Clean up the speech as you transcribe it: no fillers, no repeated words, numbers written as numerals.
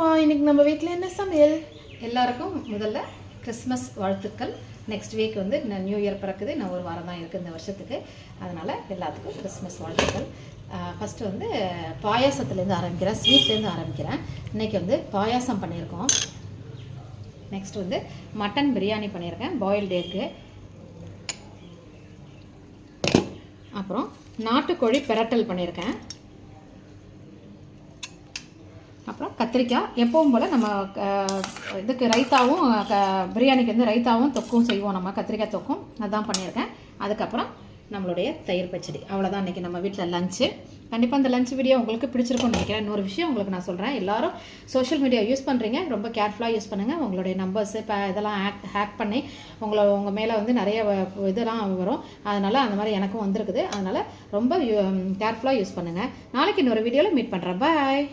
சொல்லுங்கம்மா, இன்னைக்கு நம்ம வீட்டில் என்ன சமையல்? எல்லாருக்கும் முதல்ல கிறிஸ்மஸ் வாழ்த்துக்கள். நெக்ஸ்ட் வீக் வந்து நியூ இயர் பிறக்குது. இன்னும் ஒரு வாரம் தான் இருக்குது இந்த வருஷத்துக்கு. அதனால் எல்லாத்துக்கும் கிறிஸ்மஸ் வாழ்த்துக்கள். ஃபஸ்ட்டு வந்து பாயாசத்துலேருந்து ஆரம்பிக்கிறேன், ஸ்வீட்லேருந்து ஆரம்பிக்கிறேன். இன்றைக்கி வந்து பாயாசம் பண்ணியிருக்கோம். நெக்ஸ்ட் வந்து மட்டன் பிரியாணி பண்ணியிருக்கேன், பாயில்டு எக்கு. அப்புறம் நாட்டுக்கோழி பிரட்டல் பண்ணியிருக்கேன். அப்புறம் கத்திரிக்காய். எப்பவும் போல் நம்ம இதுக்கு ரைத்தாவும் பிரியாணிக்கு வந்து ரைத்தாவும் தொக்கும் செய்வோம், நம்ம கத்திரிக்காய் தொக்கும் அதான் பண்ணியிருக்கேன். அதுக்கப்புறம் நம்மளுடைய தயிர் பச்சடி. அவ்வளோதான் இன்றைக்கி நம்ம வீட்டில் லஞ்சு. கண்டிப்பாக இந்த லஞ்ச் வீடியோ உங்களுக்கு பிடிச்சிருக்கும்னு நினைக்கிறேன். இன்னொரு விஷயம் உங்களுக்கு நான் சொல்கிறேன், எல்லோரும் சோஷியல் மீடியா யூஸ் பண்ணுறீங்க, ரொம்ப கேர்ஃபுல்லாக யூஸ் பண்ணுங்கள். உங்களுடைய நம்பர்ஸு இதெல்லாம் ஹேக் பண்ணி உங்கள் மேலே வந்து நிறைய இதெல்லாம் வரும். அதனால் அந்த மாதிரி எனக்கும் வந்திருக்குது. அதனால் ரொம்ப கேர்ஃபுல்லாக யூஸ் பண்ணுங்கள். நாளைக்கு இன்னொரு வீடியோவில் மீட் பண்ணுறேன். பாய்.